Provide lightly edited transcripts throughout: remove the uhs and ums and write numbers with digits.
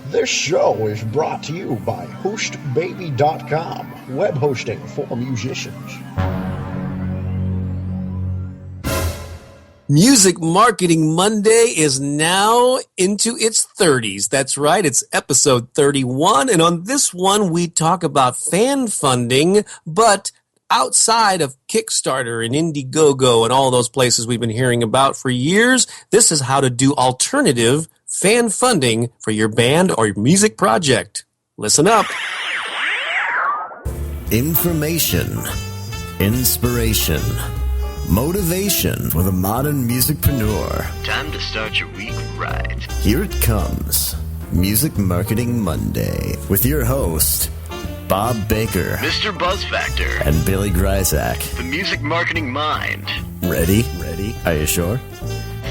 This show is brought to you by HostBaby.com, web hosting for musicians. Music Marketing Monday is now into its 30s. That's right, it's episode 31. And on this one, we talk about fan funding, but outside of Kickstarter and IndieGogo and all those places we've been hearing about for years. This is how to do alternative fan funding for your band or your music project. Listen up. Information, inspiration, motivation for the modern musicpreneur. Time to start your week right. Here it comes, Music Marketing Monday, with your host, Bob Baker, Mr. Buzz Factor, and Billy Gryzak. The Music Marketing Mind. Ready? Are you sure?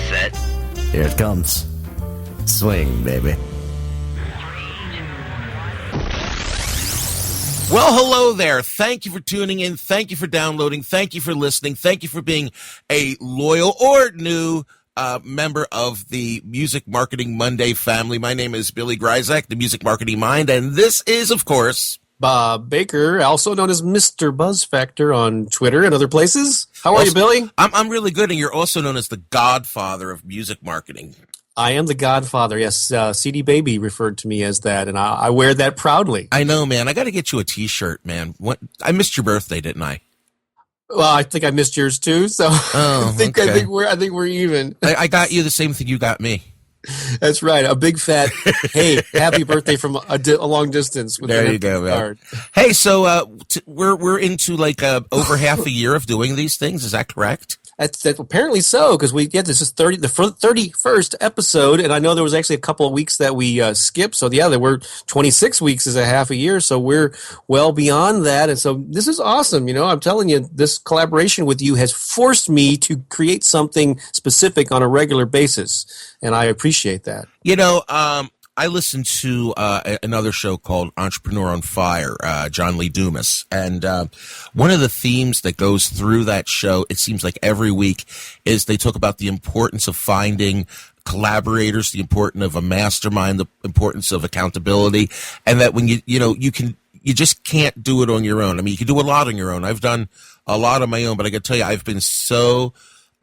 Set. Here it comes. Swing, baby. Well, hello there. Thank you for tuning in. Thank you for downloading. Thank you for listening. Thank you for being a loyal or new member of the Music Marketing Monday family. My name is Billy Gryzak, the Music Marketing Mind, and this is, of course, Bob Baker, also known as Mr. Buzz Factor on Twitter and other places. How are you, Billy? I'm really good, and you're also known as the godfather of music marketing. I am the godfather, yes. CD Baby referred to me as that, and I wear that proudly. I know, man. I got to get you a T-shirt, man. I missed your birthday, didn't I? Well, I think I missed yours too, so I think we're even. I got you the same thing you got me. That's right, a big fat hey, happy birthday from a long distance. With there you go, man. Hey, so we're into like over half a year of doing these things. Is that correct? That's apparently so, because this is the 31st episode, and I know there was actually a couple of weeks that we skipped. So there were 26 weeks is a half a year, so we're well beyond that. And so this is awesome. You know, I'm telling you, this collaboration with you has forced me to create something specific on a regular basis, and I appreciate that. You know, I listened to another show called Entrepreneur on Fire, John Lee Dumas. And one of the themes that goes through that show, it seems like every week, is they talk about the importance of finding collaborators, the importance of a mastermind, the importance of accountability, and that when you just can't do it on your own. I mean, you can do a lot on your own. I've done a lot on my own, but I got to tell you, I've been so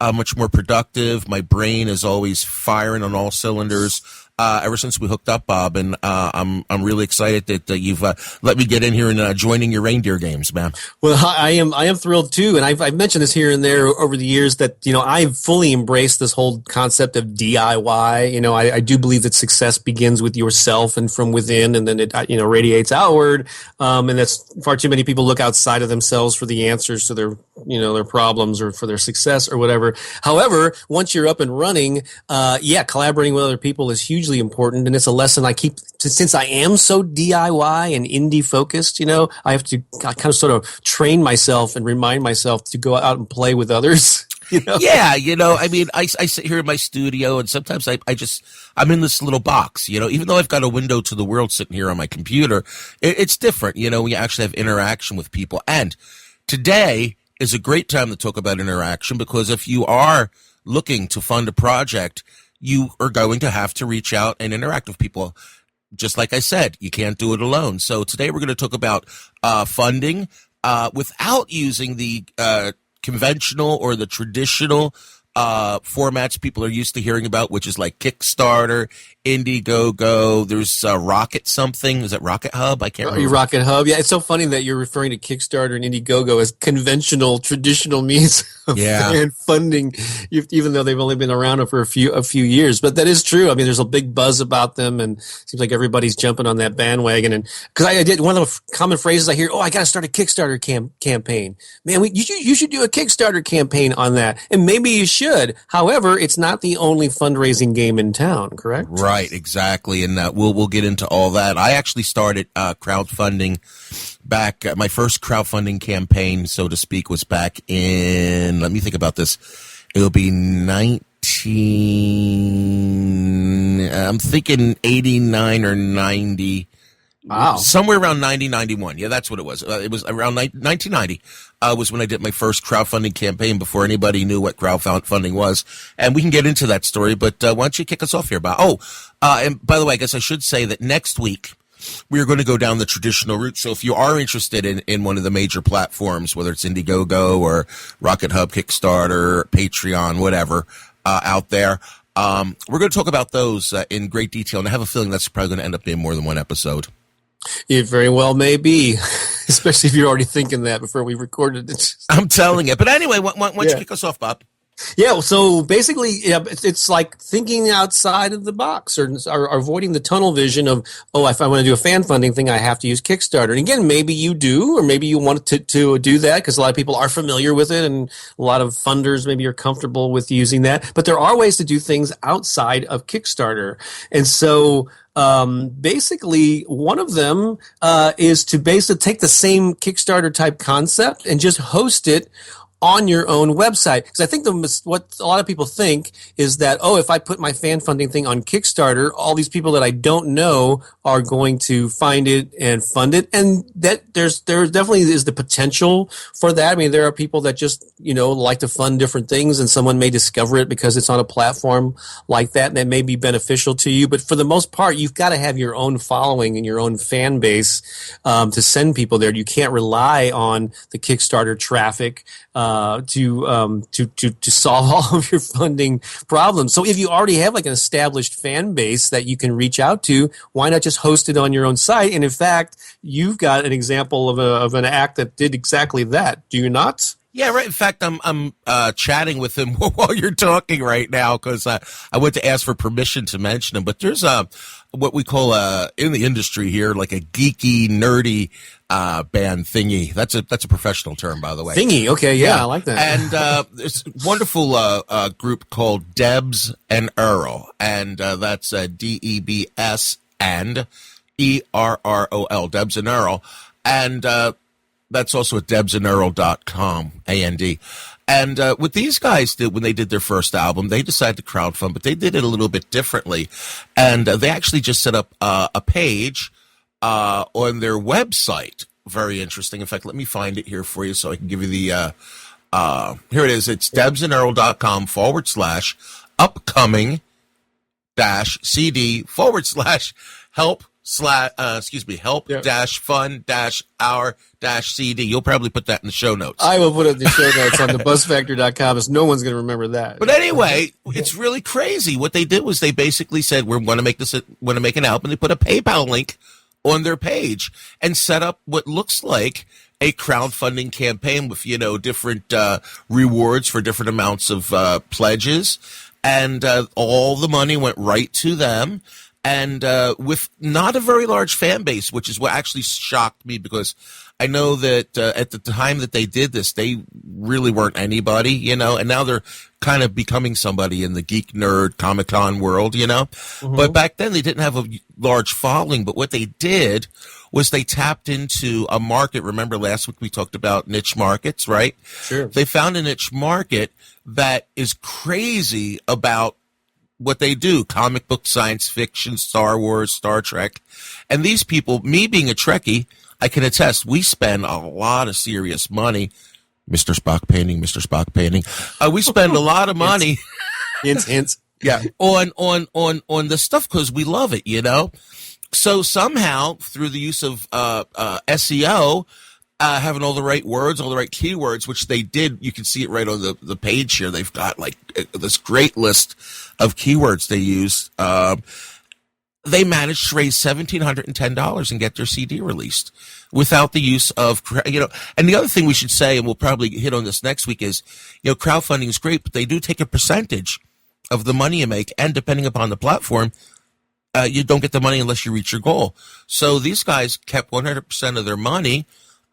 much more productive. My brain is always firing on all cylinders. Ever since we hooked up, Bob, and I'm really excited that you've let me get in here and joining your reindeer games, man. Well, I am thrilled too, and I've mentioned this here and there over the years that I've fully embraced this whole concept of DIY. I do believe that success begins with yourself and from within, and then it radiates outward. And that's far too many people look outside of themselves for the answers to their their problems or for their success or whatever. However, once you're up and running, collaborating with other people is hugely important, and it's a lesson I keep since I am so DIY and indie focused. I have to kind of sort of train myself and remind myself to go out and play with others. Yeah, I mean, I sit here in my studio, and sometimes I'm in this little box. Even though I've got a window to the world sitting here on my computer, it's different. When you actually have interaction with people, and today is a great time to talk about interaction, because if you are looking to fund a project, you are going to have to reach out and interact with people. Just like I said, you can't do it alone. So today we're going to talk about funding without using the conventional or the traditional formats people are used to hearing about, which is like Kickstarter, IndieGogo. There's Rocket something. Is that Rocket Hub? I can't remember. Rocket Hub. Yeah, it's so funny that you're referring to Kickstarter and IndieGogo as conventional, traditional means of fan funding, even though they've only been around for a few years. But that is true. I mean, there's a big buzz about them, and it seems like everybody's jumping on that bandwagon. And because I did one of the common phrases I hear, I got to start a Kickstarter campaign. Man, you should do a Kickstarter campaign on that, and maybe you should. However, it's not the only fundraising game in town, correct? Right, exactly, and we'll get into all that. I actually started crowdfunding back. My first crowdfunding campaign, so to speak, was back in. Let me think about this. It'll be I'm thinking 89 or 90. Wow. Somewhere around 90, 91. Yeah, that's what it was. It was around 1990. was when I did my first crowdfunding campaign before anybody knew what crowdfunding was. And we can get into that story, but why don't you kick us off here, Bob? And by the way, I guess I should say that next week we are going to go down the traditional route. So if you are interested in one of the major platforms, whether it's IndieGogo or Rocket Hub, Kickstarter, Patreon, whatever, out there, we're going to talk about those in great detail. And I have a feeling that's probably going to end up being more than one episode. It very well may be, especially if you're already thinking that before we recorded it. I'm telling you. But anyway, why don't you kick us off, Bob? Yeah, so basically, it's like thinking outside of the box or avoiding the tunnel vision of, if I want to do a fan funding thing, I have to use Kickstarter. And again, maybe you do, or maybe you want to do that because a lot of people are familiar with it and a lot of funders maybe are comfortable with using that. But there are ways to do things outside of Kickstarter. And so basically, one of them is to basically take the same Kickstarter type concept and just host it on your own website. Because I think what a lot of people think is that, if I put my fan funding thing on Kickstarter, all these people that I don't know are going to find it and fund it. And that there definitely is the potential for that. I mean, there are people that just, like to fund different things, and someone may discover it because it's on a platform like that, and that may be beneficial to you. But for the most part, you've got to have your own following and your own fan base to send people there. You can't rely on the Kickstarter traffic to solve all of your funding problems. So if you already have like an established fan base that you can reach out to, why not just host it on your own site? And in fact, you've got an example of an act that did exactly that. Do you not? Yeah, right. In fact, I'm chatting with him while you're talking right now because I went to ask for permission to mention him. But there's what we call in the industry here like a geeky, nerdy band thingy. That's a professional term, by the way. Thingy. Okay, yeah, I like that. And there's a wonderful group called Debs and Earl, and that's DEBS and ERROL, Debs and Earl, and that's also at debsandearl.com, A-N-D. And what these guys did when they did their first album, they decided to crowdfund, but they did it a little bit differently. And they actually just set up a page on their website. Very interesting. In fact, let me find it here for you so I can give you the here it is. It's debsandearl.com/upcoming -CD /help help-fund-our-CD. You'll probably put that in the show notes. I will put it in the show notes on thebuzzfactor.com, as no one's going to remember that. But anyway, it's really crazy. What they did was they basically said, we want to make an album. They put a PayPal link on their page and set up what looks like a crowdfunding campaign with, different rewards for different amounts of pledges. And all the money went right to them. And with not a very large fan base, which is what actually shocked me because I know that at the time that they did this, they really weren't anybody, and now they're kind of becoming somebody in the geek nerd Comic-Con world, Mm-hmm. But back then they didn't have a large following. But what they did was they tapped into a market. Remember last week we talked about niche markets, right? Sure. They found a niche market that is crazy about what they do, comic book, science fiction, Star Wars, Star Trek. And these people, me being a Trekkie, I can attest, we spend a lot of serious money. Mr. Spock painting. We spend a lot of money. Hints. Yeah. On the stuff because we love it, So somehow, through the use of SEO, having all the right words, all the right keywords, which they did. You can see it right on the page here. They've got like this great list of keywords they used. They managed to raise $1,710 and get their CD released without the use of, and the other thing we should say, and we'll probably hit on this next week is, crowdfunding is great, but they do take a percentage of the money you make. And depending upon the platform, you don't get the money unless you reach your goal. So these guys kept 100% of their money.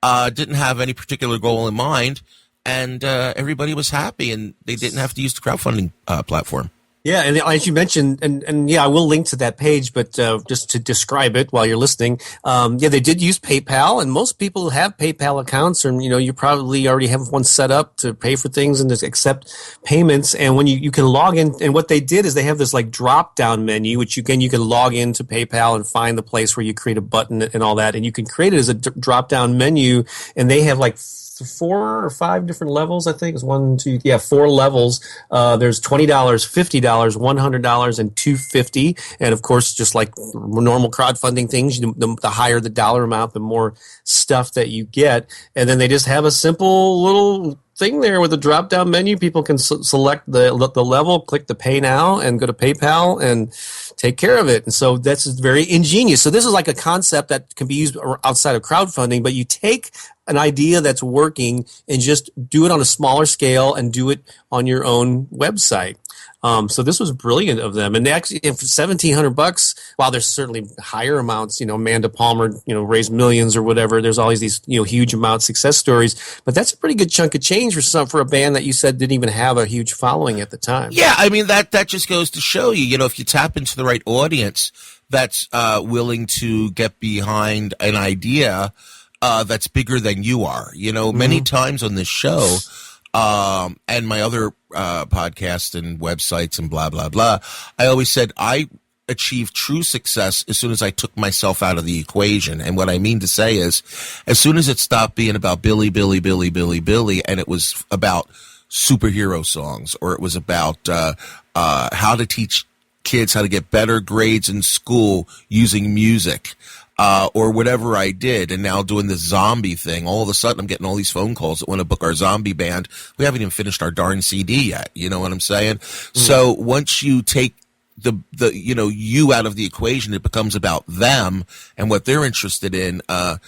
Didn't have any particular goal in mind, and everybody was happy, and they didn't have to use the crowdfunding platform. Yeah, and as you mentioned, and yeah, I will link to that page, but just to describe it while you're listening, they did use PayPal, and most people have PayPal accounts, or you probably already have one set up to pay for things and to accept payments. And when you can log in, and what they did is they have this like drop down menu, which you can log into PayPal and find the place where you create a button and all that, and you can create it as a drop down menu, and they have like 4 or 5 different levels. I think it's 4 levels. There's $20, $50, $100, and $250. And of course, just like normal crowdfunding things, the higher the dollar amount, the more stuff that you get. And then they just have a simple little thing there with a drop-down menu. People can select the level, click the Pay Now, and go to PayPal and take care of it. And so that's very ingenious. So this is like a concept that can be used outside of crowdfunding, but you take an idea that's working and just do it on a smaller scale and do it on your own website. So this was brilliant of them. And they actually, if $1,700, while there's certainly higher amounts, Amanda Palmer, raised millions or whatever. There's always these, huge amount success stories, but that's a pretty good chunk of change for a band that you said didn't even have a huge following at the time. Yeah, I mean, that just goes to show you, if you tap into the right audience that's willing to get behind an idea that's bigger than you are. Many times on this show, and my other podcasts and websites and blah, blah, blah, I always said I achieved true success as soon as I took myself out of the equation. And what I mean to say is, as soon as it stopped being about Billy, Billy, Billy, Billy, Billy, and it was about superhero songs, or it was about how to teach kids how to get better grades in school using music, or whatever I did, and now doing this zombie thing, all of a sudden I'm getting all these phone calls that want to book our zombie band. We haven't even finished our darn CD yet. You know what I'm saying? Mm. So once you take the you out of the equation, it becomes about them and what they're interested in. I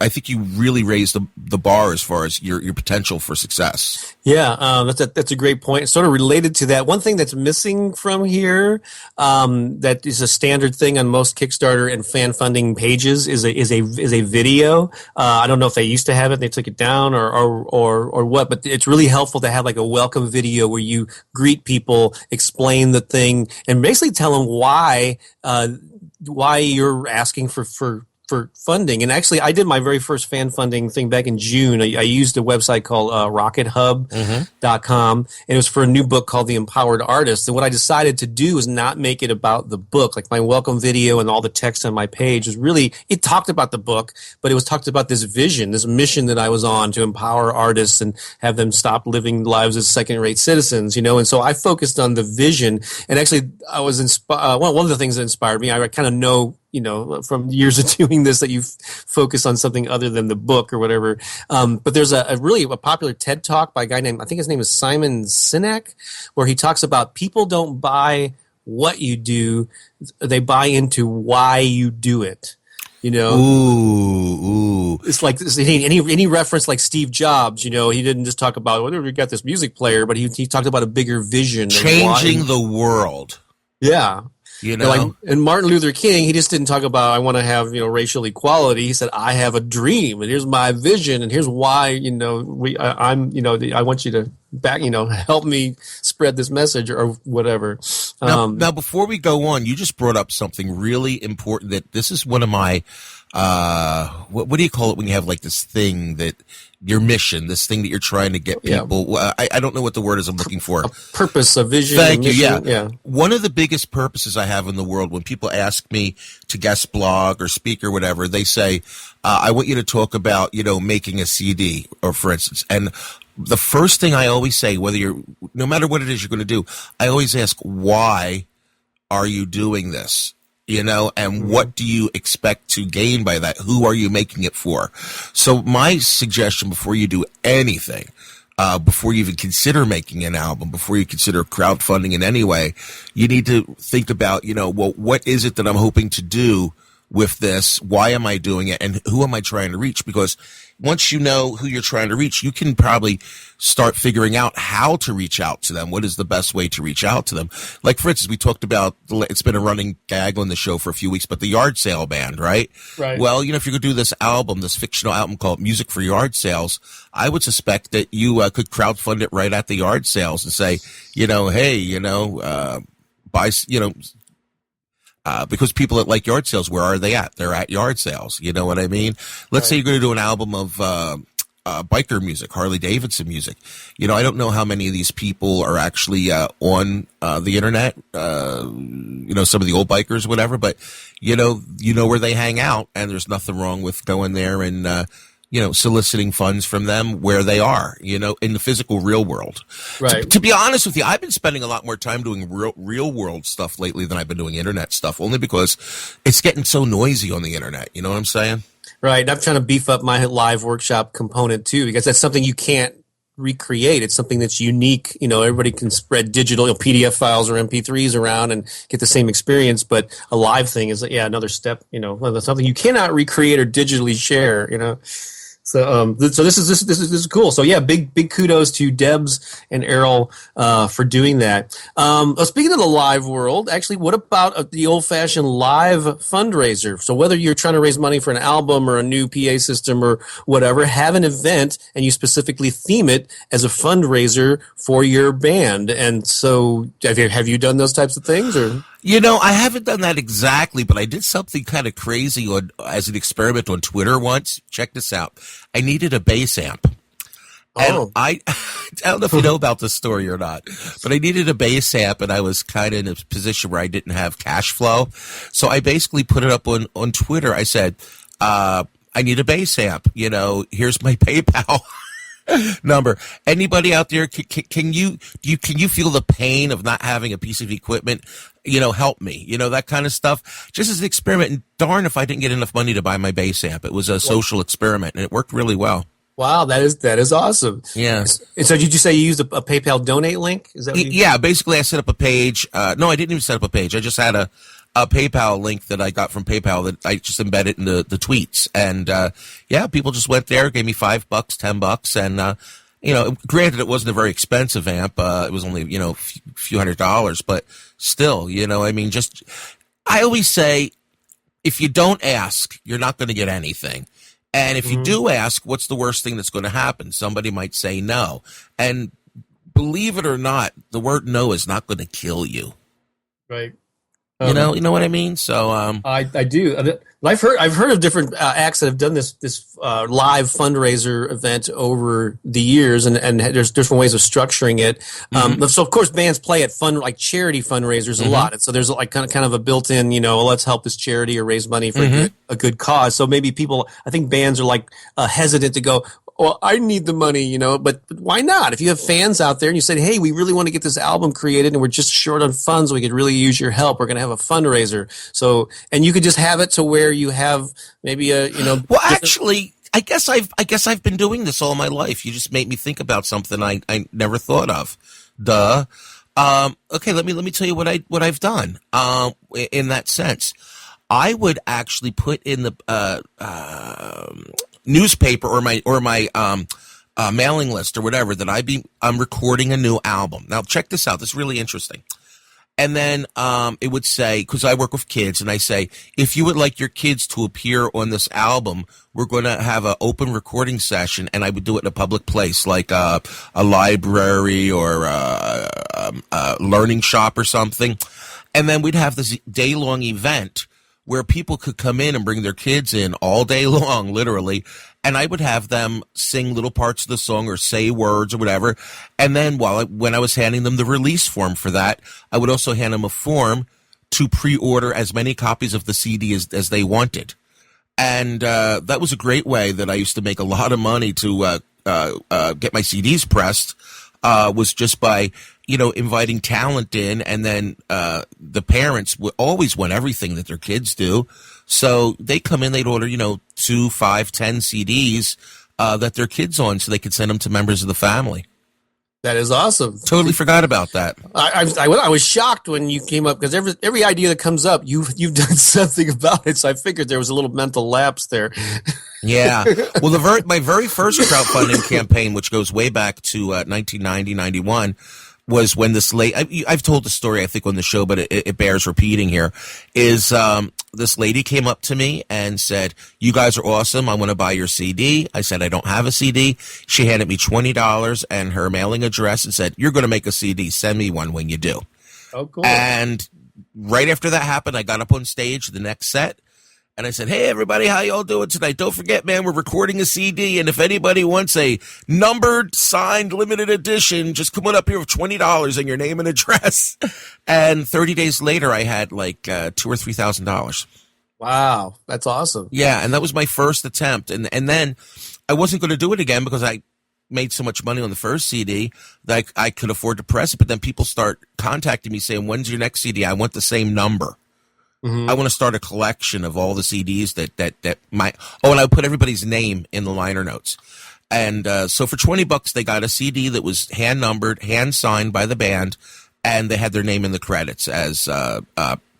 think you really raise the bar as far as your potential for success. Yeah, that's a great point. It's sort of related to that. One thing that's missing from here, that is a standard thing on most Kickstarter and fan funding pages, is a video. I don't know if they used to have it, they took it down, or what. But it's really helpful to have like a welcome video where you greet people, explain the thing, and basically tell them why you're asking for funding. And actually, I did my very first fan funding thing back in June. I used a website called rockethub.com, and it was for a new book called The Empowered Artist. And what I decided to do was not make it about the book. Like my welcome video and all the text on my page was really, it talked about the book, but it was talked about this vision, this mission that I was on to empower artists and have them stop living lives as second-rate citizens, And so I focused on the vision. And actually, I was inspired. One of the things that inspired me, I kind of know, from years of doing this, that you focus on something other than the book or whatever. But there's a really popular TED Talk by a guy named, I think his name is Simon Sinek, where he talks about people don't buy what you do, they buy into why you do it. Ooh. It's like any reference like Steve Jobs, he didn't just talk about, we got this music player, but he talked about a bigger vision. Changing the world. Yeah. And Martin Luther King, he just didn't talk about, I want to have, racial equality. He said, I have a dream, and here's my vision, and here's why, I want you to help me spread this message or whatever. Now, before we go on, you just brought up something really important. That this is one of my, what do you call it when you have like this thing that your mission, this thing that you're trying to get people. Yeah. I don't know what the word is I'm looking for. A purpose, a vision. Thank you. Mission. Yeah. One of the biggest purposes I have in the world, when people ask me to guest blog or speak or whatever, they say, I want you to talk about, making a CD, or for instance. And the first thing I always say, no matter what it is you're going to do, I always ask, why are you doing this? And what do you expect to gain by that? Who are you making it for? So my suggestion before you do anything, before you even consider making an album, before you consider crowdfunding in any way, you need to think about, what is it that I'm hoping to do with this? Why am I doing it? And who am I trying to reach? Because once you know who you're trying to reach, you can probably start figuring out how to reach out to them. What is the best way to reach out to them? Like, for instance, we talked about, it's been a running gag on the show for a few weeks, but the yard sale band, right? Right. Well, if you're going to do this album, this fictional album called Music for Yard Sales, I would suspect that you could crowdfund it right at the yard sales and say, hey, buy, because people that like yard sales, where are they at? They're at yard sales. You know what I mean? Let's say you're going to do an album of biker music, Harley Davidson music. I don't know how many of these people are actually on the internet. Some of the old bikers, whatever. But you know where they hang out, and there's nothing wrong with going there and soliciting funds from them where they are, in the physical real world. Right. To be honest with you, I've been spending a lot more time doing real world stuff lately than I've been doing internet stuff, only because it's getting so noisy on the internet. You know what I'm saying? Right. I'm trying to beef up my live workshop component too, because that's something you can't recreate. It's something that's unique. Everybody can spread digital PDF files or MP3s around and get the same experience, but a live thing is another step. Something you cannot recreate or digitally share. So this is cool. So yeah, big kudos to Debs and Errol for doing that. Speaking of the live world, actually, what about the old-fashioned live fundraiser? So whether you're trying to raise money for an album or a new PA system or whatever, have an event and you specifically theme it as a fundraiser for your band. And so have you done those types of things or? I haven't done that exactly, but I did something kind of crazy as an experiment on Twitter once. Check this out. I needed a bass amp. And I don't know if you know about this story or not, but I needed a bass amp, and I was kind of in a position where I didn't have cash flow. So I basically put it up on Twitter. I said, I need a bass amp. Here's my PayPal number. Anybody out there, can you feel the pain of not having a piece of equipment? Help me. That kind of stuff. Just as an experiment. And darn if I didn't get enough money to buy my bass amp. It was a social experiment, and it worked really well. Wow, that is awesome. Yeah. And so did you say you used a PayPal donate link? Is that what Yeah, basically I set up a page. No, I didn't even set up a page. I just had a PayPal link that I got from PayPal that I just embedded in the tweets. And people just went there, gave me $5, $10, and granted it wasn't a very expensive amp. It was only, a few $100s, but still, I always say, if you don't ask, you're not going to get anything. And if you do ask, what's the worst thing that's going to happen? Somebody might say no. And believe it or not, the word no is not going to kill you. Right. You know what I mean? So I do. I've heard of different acts that have done this live fundraiser event over the years, and there's different ways of structuring it. So of course bands play at charity fundraisers a lot, and so there's like kind of a built-in, let's help this charity or raise money for a good cause. So maybe I think bands are hesitant to go, well, I need the money, but why not? If you have fans out there and you say, hey, we really want to get this album created and we're just short on funds, we could really use your help. We're going to have a fundraiser. So, and you could just have it to where you have maybe Well, actually, I guess I've been doing this all my life. You just made me think about something I never thought of. Duh. Okay, let me tell you what I've done. In that sense, I would actually put in the newspaper or my mailing list or whatever that I'm recording a new album. Now check this out. This is really interesting. And then it would say, because I work with kids, and I say, if you would like your kids to appear on this album, we're going to have an open recording session, and I would do it in a public place, like a library or a learning shop or something. And then we'd have this day-long event where people could come in and bring their kids in all day long, literally, and I would have them sing little parts of the song or say words or whatever. And then when I was handing them the release form for that, I would also hand them a form to pre-order as many copies of the CD as they wanted. And that was a great way that I used to make a lot of money to get my CDs pressed, was just by inviting talent in, and then the parents would always want everything that their kids do. So they come in, they'd order, 2, 5, 10 CDs that their kids on, so they could send them to members of the family. That is awesome. Totally forgot about that. I was shocked when you came up, because every idea that comes up, you've done something about it. So I figured there was a little mental lapse there. Yeah. Well, my very first crowdfunding campaign, which goes way back to 1990, 91, was when this I've told the story, I think, on the show, but it bears repeating here, is this lady came up to me and said, you guys are awesome. I want to buy your CD. I said, I don't have a CD. She handed me $20 and her mailing address and said, you're going to make a CD. Send me one when you do. Oh, cool. And right after that happened, I got up on stage the next set, and I said, hey, everybody, how y'all doing tonight? Don't forget, man, we're recording a CD, and if anybody wants a numbered, signed, limited edition, just come on up here with $20 and your name and address. And 30 days later, I had like $2,000 or $3,000. Wow, that's awesome. Yeah, and that was my first attempt. And then I wasn't going to do it again because I made so much money on the first CD that I could afford to press it. But then people start contacting me saying, when's your next CD? I want the same number. I want to start a collection of all the CDs that my, and I put everybody's name in the liner notes. And so for $20, they got a CD that was hand numbered, hand signed by the band, and they had their name in the credits as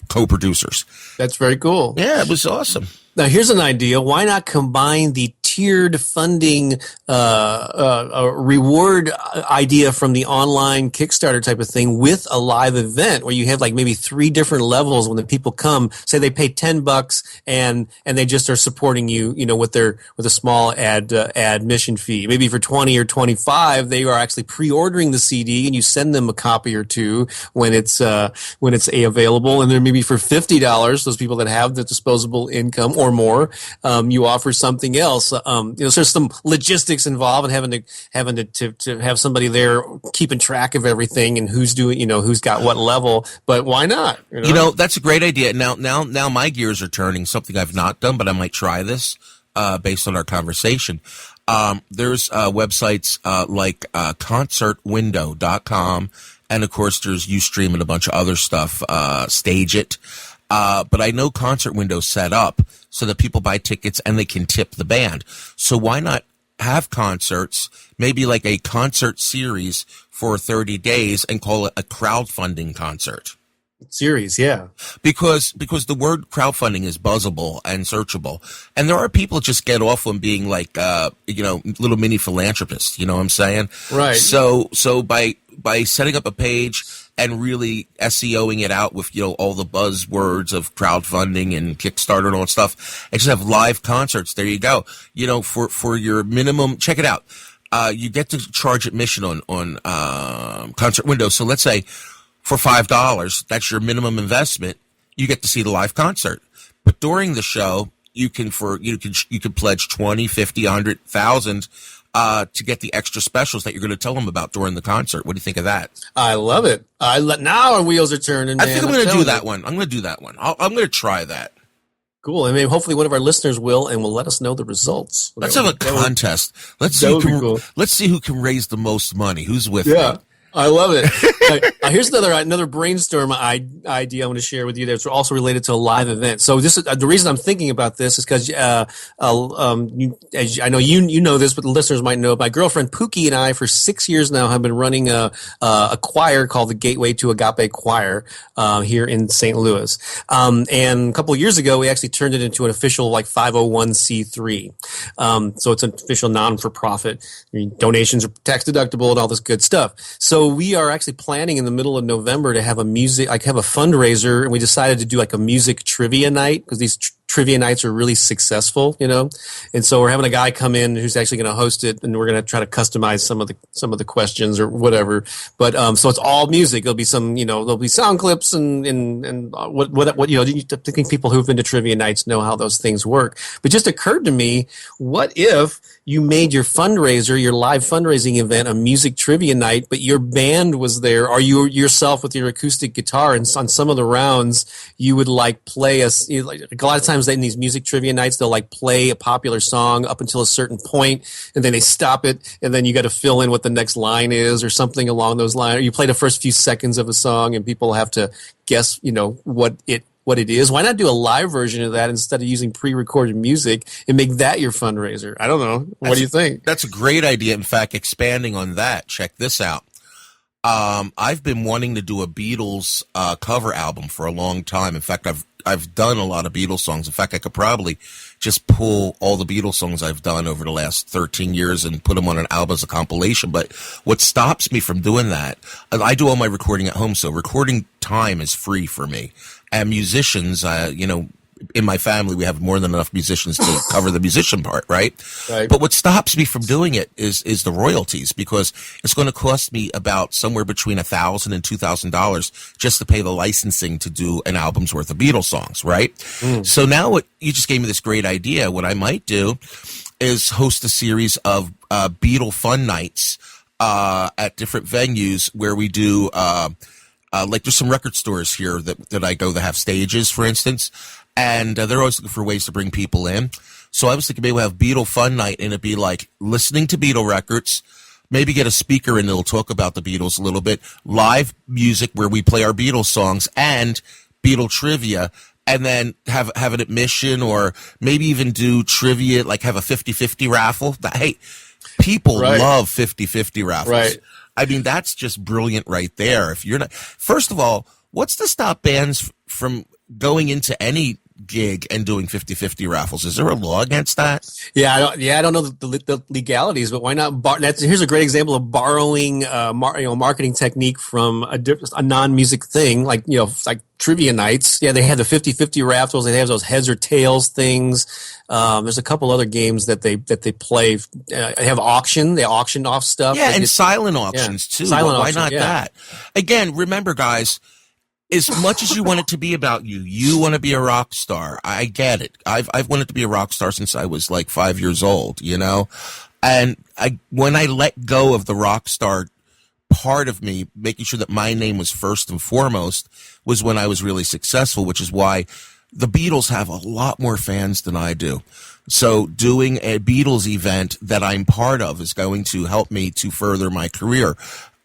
co-producers. That's very cool. Yeah, it was awesome. Now, here's an idea. Why not combine the tiered funding reward idea from the online Kickstarter type of thing with a live event where you have like maybe 3 different levels when the people come, say they pay $10 and they just are supporting you, with a small admission fee. Maybe for 20 or 25, they are actually pre-ordering the CD and you send them a copy or two when it's available. And then maybe for $50, those people that have the disposable income or more, you offer something else. So there's some logistics involved in having to have somebody there keeping track of everything and who's doing, who's got what level. But why not? That's a great idea. Now my gears are turning. Something I've not done, but I might try this based on our conversation. There's websites like concertwindow.com, and of course there's Ustream and a bunch of other stuff. Stage It. But I know Concert Window set up so that people buy tickets and they can tip the band. So why not have concerts, maybe like a concert series for 30 days and call it a crowdfunding concert? Series, yeah. Because the word crowdfunding is buzzable and searchable. And there are people that just get off on being like, little mini philanthropists, you know what I'm saying? Right. So by setting up a page and really SEOing it out with, all the buzzwords of crowdfunding and Kickstarter and all that stuff, and just have live concerts. There you go. For your minimum, check it out. You get to charge admission on Concert Window. So let's say for $5, that's your minimum investment. You get to see the live concert. But during the show, you can pledge 20, 50, 100,000 to get the extra specials that you're going to tell them about during the concert. What do you think of that? I love it. Now our wheels are turning. Man. I think I'm going to do that one. I'm going to do that one. I'm going to try that. Cool. And maybe hopefully one of our listeners will and will let us know the results. Let's have a contest. Let's see who can raise the most money. Who's with me? I love it. Here's another brainstorm idea I want to share with you that's also related to a live event. So this is the reason I'm thinking about this is because I know you know this, but the listeners might know. My girlfriend Pookie and I, for 6 years now, have been running a choir called the Gateway to Agape Choir here in St. Louis. And a couple of years ago, we actually turned it into an official 501c3. So it's an official non-for-profit. Donations are tax deductible and all this good stuff. So we are actually planning in the middle of November to have a fundraiser, and we decided to do a music trivia night because these trivia nights are really successful, and so we're having a guy come in who's actually going to host it, and we're going to try to customize some of the questions or whatever. But so it's all music. There'll be some, there'll be sound clips and what I think people who've been to trivia nights know how those things work. But it just occurred to me, what if you made your fundraiser, your live fundraising event, a music trivia night, but your band was there, or you yourself with your acoustic guitar, and on some of the rounds you would play a lot of times in these music trivia nights they'll play a popular song up until a certain point, and then they stop it, and then you got to fill in what the next line is or something along those lines. Or you play the first few seconds of a song, and people have to guess, what it is. Why not do a live version of that instead of using pre-recorded music and make that your fundraiser? I don't know. What do you think? That's a great idea. In fact, expanding on that, check this out. I've been wanting to do a Beatles cover album for a long time. In fact, I've done a lot of Beatles songs. In fact, I could probably just pull all the Beatles songs I've done over the last 13 years and put them on an album as a compilation. But what stops me from doing that, I do all my recording at home, so recording time is free for me. And musicians, in my family, we have more than enough musicians to cover the musician part, right? But what stops me from doing it is the royalties, because it's going to cost me about somewhere between $1,000 and $2,000 just to pay the licensing to do an album's worth of Beatles songs, right? So now you just gave me this great idea. What I might do is host a series of Beatle fun nights at different venues where we do there's some record stores here that I go that have stages, for instance. and they're always looking for ways to bring people in. So I was thinking maybe we'll have Beatle Fun Night, and it'd be like listening to Beatle records, maybe get a speaker in that'll talk about the Beatles a little bit, live music where we play our Beatles songs, and Beatle trivia, and then have an admission, or maybe even do trivia, like have a 50-50 raffle. Hey, people love 50-50 raffles. Right. I mean, that's just brilliant right there. If you're not, first of all, what's to stop bands from going into any gig and doing 50-50 raffles? Is there a law against that? Yeah, I don't know the legalities, but why not? Here's a great example of borrowing, marketing technique from a non-music thing, like like trivia nights. Yeah, they have the 50-50 raffles. They have those heads or tails things. There's a couple other games that they play. They have auction. They auction off stuff. Yeah, and silent auctions too. Why not that? Again, remember, guys. As much as you want it to be about you, you want to be a rock star. I get it. I've wanted to be a rock star since I was like 5 years old, And when I let go of the rock star part of me, making sure that my name was first and foremost, was when I was really successful, which is why the Beatles have a lot more fans than I do. So doing a Beatles event that I'm part of is going to help me to further my career.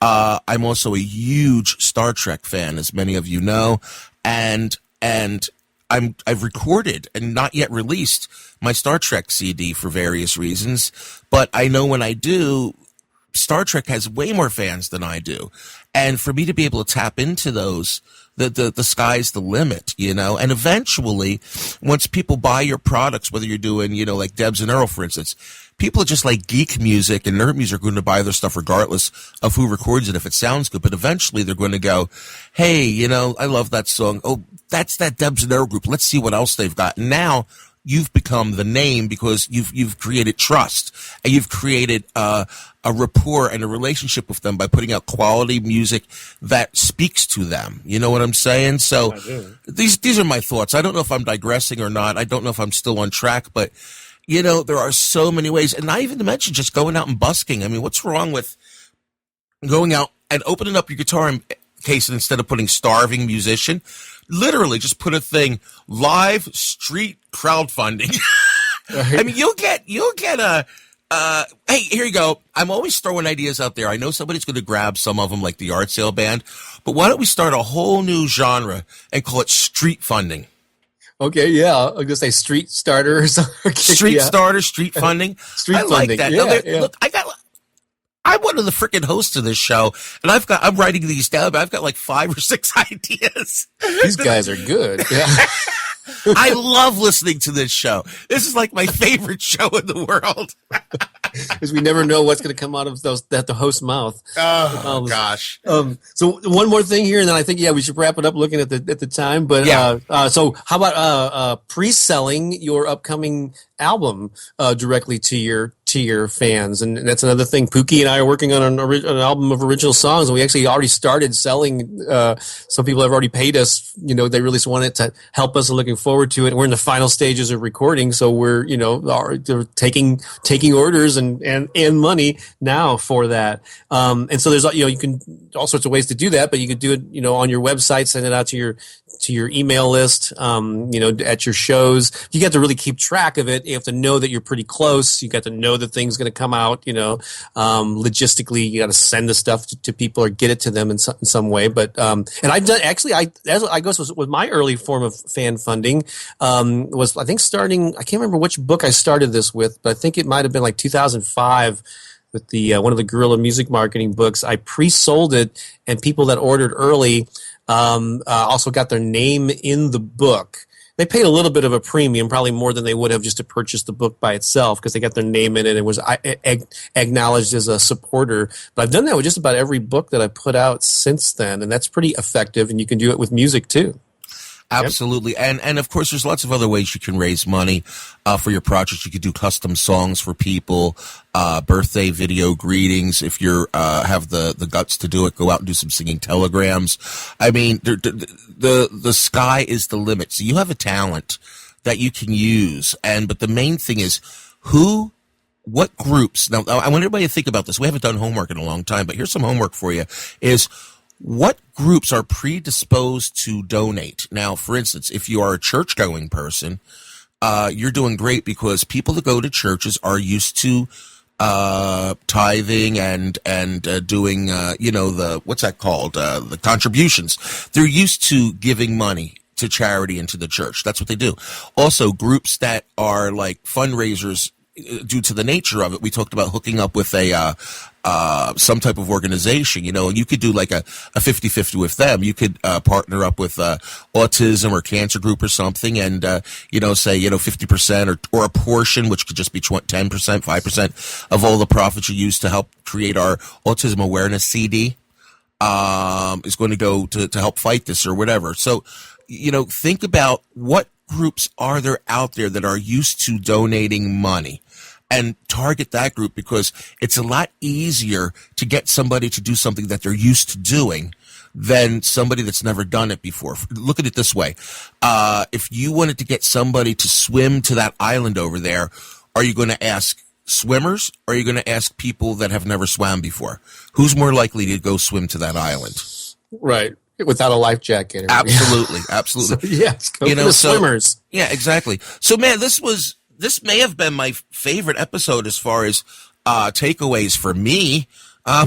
I'm also a huge Star Trek fan, as many of you know, and I've recorded and not yet released my Star Trek CD for various reasons, but I know when I do, Star Trek has way more fans than I do, and for me to be able to tap into those, the sky's the limit, and eventually, once people buy your products, whether you're doing, like Debs and Earl, for instance, people are just like geek music and nerd music are going to buy their stuff regardless of who records it if it sounds good. But eventually they're going to go, hey, I love that song. Oh, that's that Debs and Earl group. Let's see what else they've got. And now you've become the name because you've created trust and you've created a rapport and a relationship with them by putting out quality music that speaks to them. You know what I'm saying? So these are my thoughts. I don't know if I'm digressing or not. I don't know if I'm still on track, but there are so many ways, and not even to mention just going out and busking. I mean, what's wrong with going out and opening up your guitar case and instead of putting starving musician, literally just put a thing, live street crowdfunding. I mean, you'll get a, hey, here you go. I'm always throwing ideas out there. I know somebody's going to grab some of them like the Art Sale Band, but why don't we start a whole new genre and call it street funding? Okay, yeah. I'm going to say street starter or something. Street starter, street funding. Street I like funding. that. Yeah, Look, I'm one of the freaking hosts of this show, and I'm writing these down, but I've got like 5 or 6 ideas. These guys are good. Yeah. I love listening to this show. This is like my favorite show in the world. Because we never know what's going to come out of the host's mouth. Oh gosh. So one more thing here, and then I think we should wrap it up. Looking at the time, but so how about pre-selling your upcoming album directly to your fans? And that's another thing. Pookie and I are working on an album of original songs, and we actually already started selling. Some people have already paid us. They really wanted to help us, and looking forward to it. We're in the final stages of recording, so we're they're taking orders and money now for that. And so there's you can all sorts of ways to do that, but you could do it on your website, send it out to your email list, at your shows. You got to really keep track of it. You have to know that you're pretty close. You got to know that things going to come out. Logistically, you got to send the stuff to people or get it to them in some way. But and I've done actually. I guess was my early form of fan funding was I think starting. I can't remember which book I started this with, but I think it might have been like 2005. With the one of the guerrilla music marketing books, I pre-sold it, and people that ordered early also got their name in the book. They paid a little bit of a premium, probably more than they would have just to purchase the book by itself, because they got their name in it. It was acknowledged as a supporter. But I've done that with just about every book that I've put out since then, and that's pretty effective. And you can do it with music too. Absolutely. And of course, there's lots of other ways you can raise money for your projects. You could do custom songs for people, birthday video greetings. If you have the guts to do it, go out and do some singing telegrams. I mean, the sky is the limit. So you have a talent that you can use. But the main thing is what groups. Now, I want everybody to think about this. We haven't done homework in a long time, but here's some homework for you is what groups are predisposed to donate? Now, for instance, if you are a church-going person, you're doing great because people that go to churches are used to tithing and doing the what's that called, the contributions. They're used to giving money to charity and to the church. That's what they do. Also, groups that are like fundraisers, due to the nature of it, we talked about hooking up with some type of organization, and you could do like a 50-50 with them. You could partner up with autism or cancer group or something and, say, 50% or a portion, which could just be 10%, 5% of all the profits you use to help create our autism awareness CD, is going to go to help fight this or whatever. So, think about what groups are there out there that are used to donating money, and target that group, because it's a lot easier to get somebody to do something that they're used to doing than somebody that's never done it before. Look at it this way. If you wanted to get somebody to swim to that island over there, are you going to ask swimmers or are you going to ask people that have never swam before? Who's more likely to go swim to that island? Right. Without a life jacket. Absolutely. So, yes. Go for the swimmers. Yeah, exactly. So, man, this may have been my favorite episode as far as takeaways for me. I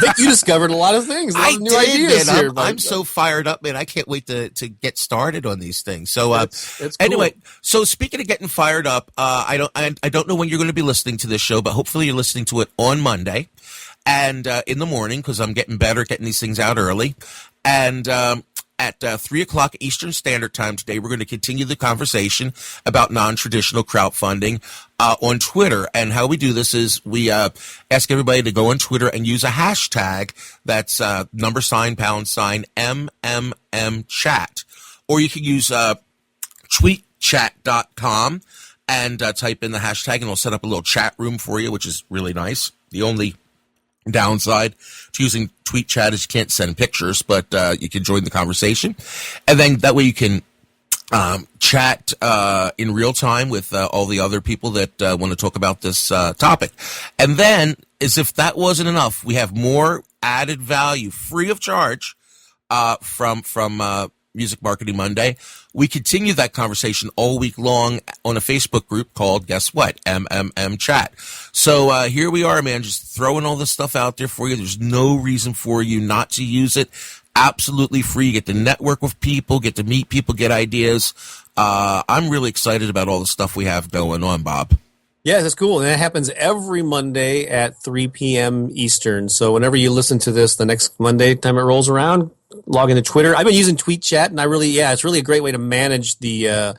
think you discovered a lot of things. New ideas man. here. I'm so fired up, man. I can't wait to get started on these things. So, it's cool. Anyway, so speaking of getting fired up, I don't know when you're going to be listening to this show, but hopefully you're listening to it on Monday and in the morning, because I'm getting better at getting these things out early. And at 3 o'clock Eastern Standard Time today, we're going to continue the conversation about non-traditional crowdfunding on Twitter. And how we do this is we ask everybody to go on Twitter and use a hashtag that's $MMM-chat. Or you can use tweetchat.com and type in the hashtag, and it'll set up a little chat room for you, which is really nice. The only downside to using tweet chat is you can't send pictures, but you can join the conversation, and then that way you can chat in real time with all the other people that want to talk about this topic. And then, as if that wasn't enough, we have more added value free of charge from Music Marketing Monday. We continue that conversation all week long on a Facebook group called, guess what, MMM Chat. So here we are, man, just throwing all this stuff out there for you. There's no reason for you not to use it. Absolutely free. You get to network with people, get to meet people, get ideas. I'm really excited about all the stuff we have going on, Bob. Yeah, that's cool. And that happens every Monday at 3 p.m. Eastern. So whenever you listen to this, the next Monday time it rolls around, log into Twitter. I've been using Tweet Chat, and it's really a great way to manage the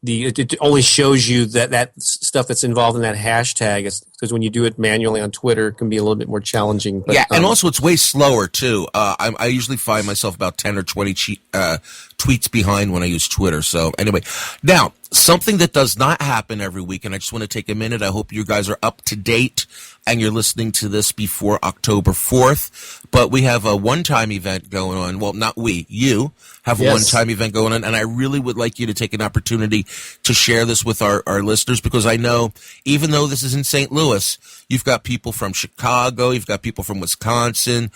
it only shows you that stuff that's involved in that hashtag. Because when you do it manually on Twitter, it can be a little bit more challenging. But, yeah, and also it's way slower too. I usually find myself about 10 or 20 tweets behind when I use Twitter. So anyway, now something that does not happen every week, and I just want to take a minute. I hope you guys are up to date and you're listening to this before October 4th. But we have a one-time event going on. Well, not we, you have a one-time event going on, and I really would like you to take an opportunity to share this with our listeners, because I know even though this is in St. Louis, you've got people from Chicago, you've got people from Wisconsin,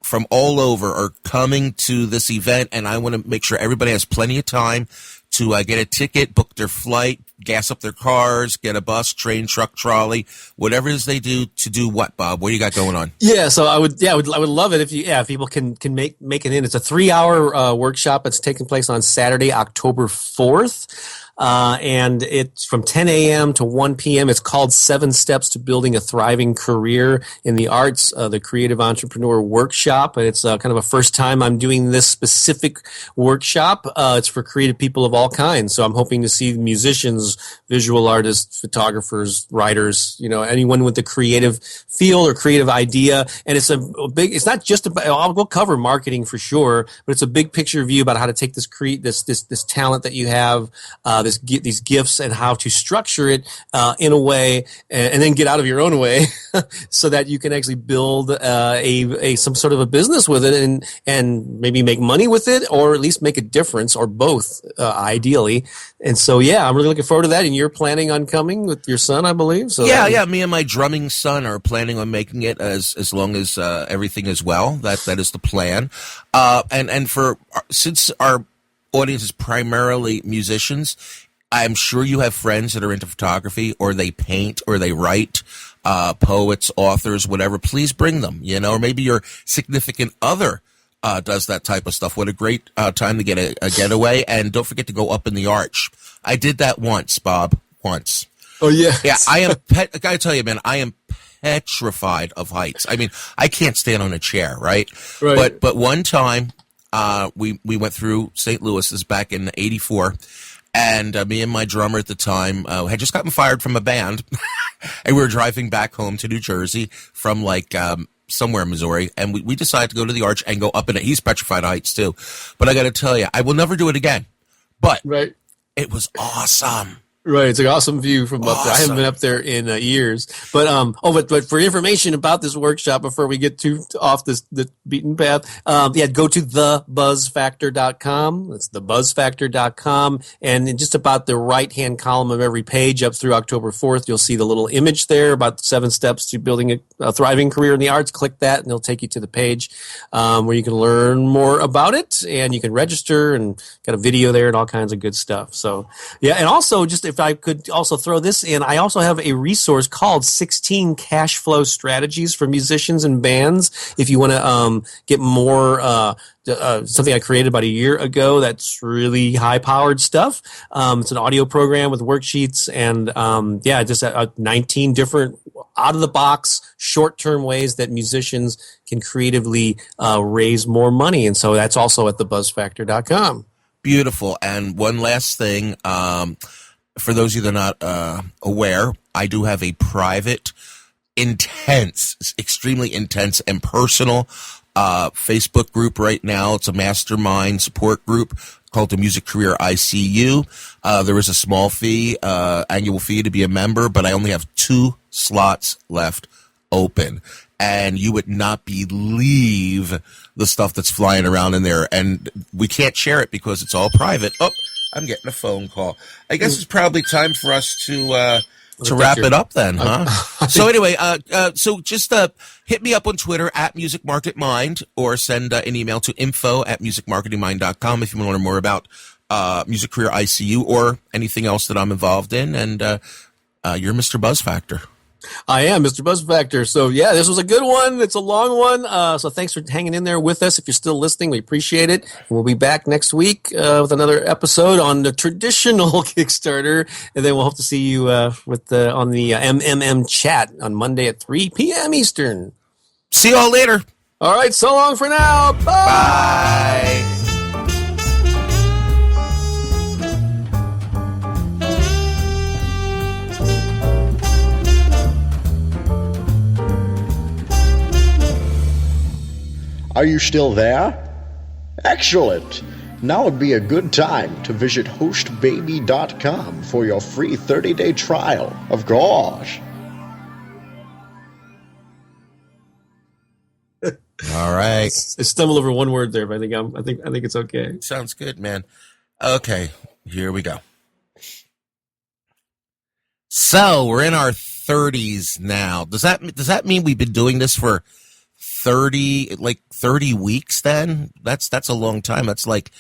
from all over are coming to this event, and I want to make sure everybody has plenty of time to get a ticket, book their flight, gas up their cars, get a bus, train, truck, trolley, whatever it is they do to do what, Bob? What do you got going on? Yeah, so I would love it if people can make it in. It's a 3-hour workshop. It's taking place on Saturday, October 4th. And it's from 10 a.m. to 1 p.m. It's called 7 Steps to Building a Thriving Career in the Arts, the Creative Entrepreneur Workshop. And it's kind of a first time I'm doing this specific workshop. It's for creative people of all kinds. So I'm hoping to see musicians, visual artists, photographers, writers, anyone with the creative field or creative idea. And it's it's not just about, we'll cover marketing for sure, but it's a big picture view about how to take this talent that you have, these gifts, and how to structure it in a way, and then get out of your own way, so that you can actually build some sort of a business with it, and maybe make money with it, or at least make a difference, or both, ideally. And so, yeah, I'm really looking forward forward to that. And you're planning on coming with your son, I believe. So yeah. Me and my drumming son are planning on making it as long as everything is well. That is the plan. And since our audience is primarily musicians, I'm sure you have friends that are into photography, or they paint, or they write, poets, authors, whatever. Please bring them, or maybe your significant other does that type of stuff. What a great time to get a getaway. And don't forget to go up in the arch. I did that once, Bob, once. Oh, yeah. Yeah, I gotta tell you, man, I am petrified of heights. I mean, I can't stand on a chair, right? Right. But one time, we went through St. Louis, this is back in '84, and me and my drummer at the time had just gotten fired from a band, and we were driving back home to New Jersey from somewhere in Missouri, and we decided to go to the arch and go up in it. He's petrified of heights too, but I got to tell you, I will never do it again. But it was awesome. Right, it's an awesome view from up there. I haven't been up there in years, but for information about this workshop, before we get off the beaten path, go to thebuzzfactor.com. That's thebuzzfactor.com, and in just about the right-hand column of every page, up through October 4th, you'll see the little image there about the 7 steps to building a thriving career in the arts. Click that, and it'll take you to the page where you can learn more about it, and you can register, and got a video there and all kinds of good stuff. So yeah, and also just if I could also throw this in, I also have a resource called 16 Cash Flow Strategies for Musicians and Bands. If you want to get more, something I created about a year ago that's really high-powered stuff. It's an audio program with worksheets and, just 19 different out-of-the-box, short-term ways that musicians can creatively raise more money. And so that's also at thebuzzfactor.com. Beautiful. And one last thing, for those of you that are not aware, I do have a private, extremely intense and personal Facebook group right now. It's a mastermind support group called the Music Career ICU. There is a small fee, annual fee to be a member, but I only have 2 slots left open. And you would not believe the stuff that's flying around in there. And we can't share it because it's all private. Oh, I'm getting a phone call. I guess it's probably time for us to wrap it up then, huh? So anyway, so just hit me up on Twitter at Music Market Mind, or send an email to info@musicmarketingmind.com if you want to learn more about Music Career ICU or anything else that I'm involved in. And you're Mr. Buzz Factor. I am Mr. Buzz Factor. So yeah, this was a good one. It's a long one. So thanks for hanging in there with us. If you're still listening, we appreciate it. We'll be back next week with another episode on the traditional Kickstarter, and then we'll hope to see you on the MMM chat on Monday at 3 p.m. Eastern. See y'all later. All right. So long for now. Bye. Bye. Are you still there? Excellent! Now would be a good time to visit hostbaby.com for your free 30-day trial, of course. All right. I stumbled over one word there, but I think it's okay. Sounds good, man. Okay, here we go. So we're in our 30s now. Does that mean we've been doing this for 30 weeks then? That's a long time. That's like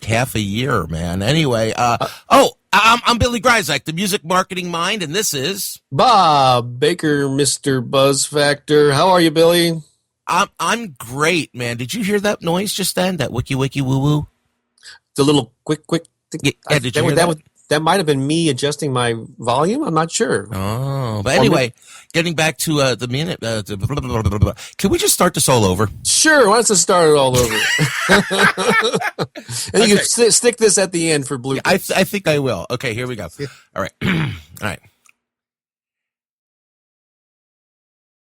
half a year, man. Anyway, I'm Billy Gryzak, the Music Marketing Mind, and this is Bob Baker, Mr. Buzz Factor. How are you, Billy? I'm great, man. Did you hear that noise just then? That wiki wiki woo woo? The little quick thing. Yeah, did you hear that? That might have been me adjusting my volume. I'm not sure. Oh, but anyway, getting back to the minute. Can we just start this all over? Sure. Why don't you start it all over? And you can stick this at the end for bloopers. I think I will. Okay, here we go. All right. All right.